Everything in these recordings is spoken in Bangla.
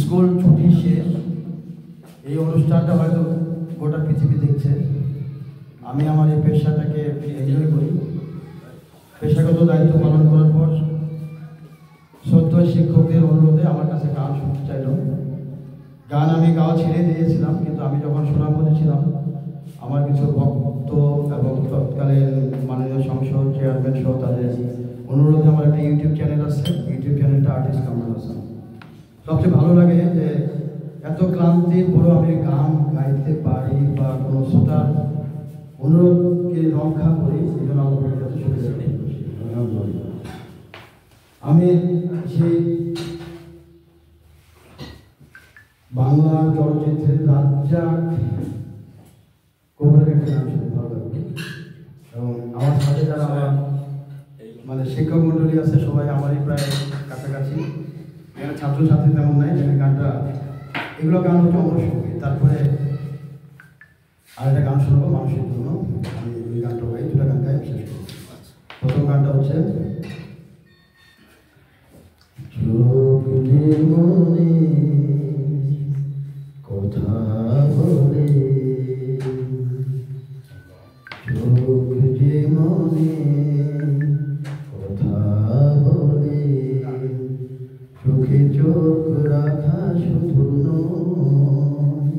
স্কুল ছুটি শেষ, এই অনুষ্ঠানটা হয়তো গোটা পৃথিবী দেখছে। আমি আমার এই পেশাটাকে এনজয় করি। পেশাগত দায়িত্ব পালন করার পর শ্রদ্ধেয় শিক্ষকদের অনুরোধে আমার কাছে গান শুনতে চাইল। গান আমি গাওয়া ছেড়ে দিয়েছিলাম, কিন্তু আমি যখন সুনামগঞ্জে ছিলাম আমার কিছু ভক্ত এবং তৎকালীন মাননীয় সংসদ চেয়ারম্যান সহ তাদের অনুরোধে আমার একটা ইউটিউব চ্যানেল আছে। ইউটিউব চ্যানেলটা আর্টিস্ট কামরুল হাসান। সবচেয়ে ভালো লাগে যে এত ক্লান্তির পরও আমি গান গাইতে পারি বা কোনো শ্রোতার অনুরোধকে রক্ষা করি, এই জন্য আমার কাছে আমি সেই বাংলা চলচ্চিত্রের রাজ্জাক কবরের একটা গান শুনে ভালো লাগবে। এবং আমার সাথে যারা আমার মানে শিক্ষক মন্ডলী আছে সবাই আমারই প্রায় কাছাকাছি। এখানে ছাত্রছাত্রী তেমন নাই, যেখানে গানটা এগুলো গান হচ্ছে অমর সঙ্গীত। তারপরে আরেকটা গান শুনবো মানুষের জন্য। আমি ওই গানটা গাই, দুটা গান গাই শেষ করবো। প্রথম গানটা হচ্ছে কথা বলে মনে কথা বলে চোখে চোখ রাখা শুধু নয়,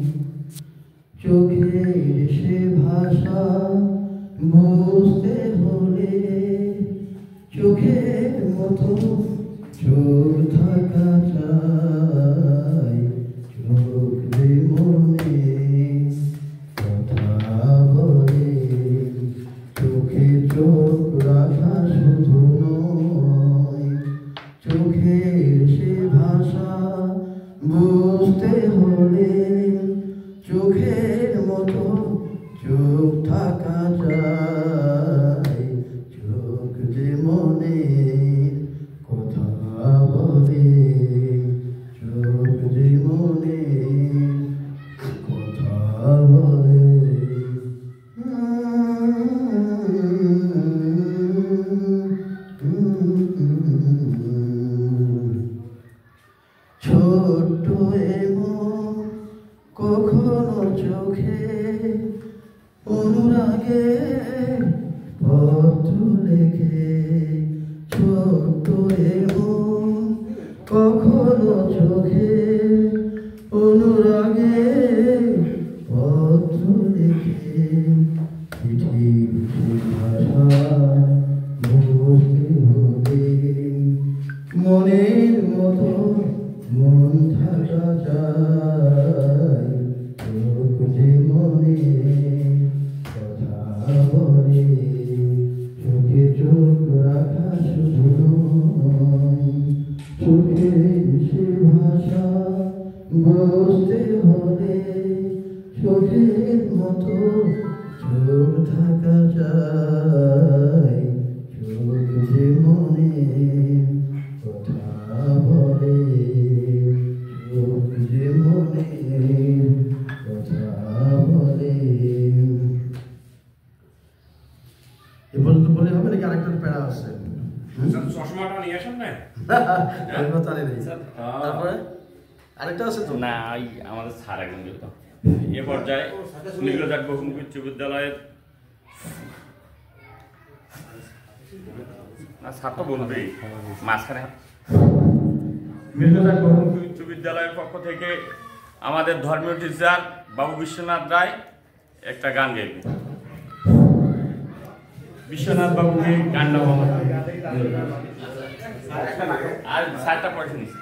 চোখের সে ভাষা বুঝতে হলে চোখের মতো চোখ থাকা চাই। চোখ যে মনে কথা বলে চোখে চোখ রাখা শুধু নয়, চোখের সে ভাষা বুঝতে হলে চোখের মতো চোখ থাকা চাই। চোখ যে মনে কথা বলে চোখ যে মনে কথা বলে। ছোট্ট এমন কখনো চোখে অনুরাগে পত্র লেখে, ছোট্ট এমন কখনো চোখে অনুরাগে পত্র লেখে, চিঠির ভাষা বুঝতে হলে মনের মতো মন থাকা চাই। চোখ যে মনে কথা বলে চোখে চোখ রাখা শুধু নয়, চোখের সে ভাষা বুঝতে হলে চোখের মতো চোখ থাকা চাই। চোখ যে মনে কথা বলে চোখ যে মনে কথা বলে। এ পর্যন্ত বলে হবে নাকি আরেকটা প্যারা আছে? চশমাটা নিয়ে আসেন না? তারপরে আরেকটা আছে তো? না, আমাদের স্যার একদম যেত এ পর্যায়ে নীলজাট বহুমুখী উচ্চ বিদ্যালয়ের না স্যার তো বলবেই মাঝখানে। নীলজাট বহুমুখী উচ্চ বিদ্যালয়ের পক্ষ থেকে আমাদের ধর্মীয় টিচার বাবু বিশ্বনাথ রায় একটা গান গাইবে। বিশ্বনাথ বাবুকে গানটা বলা আর 4টা পয়সা নিচ্ছে।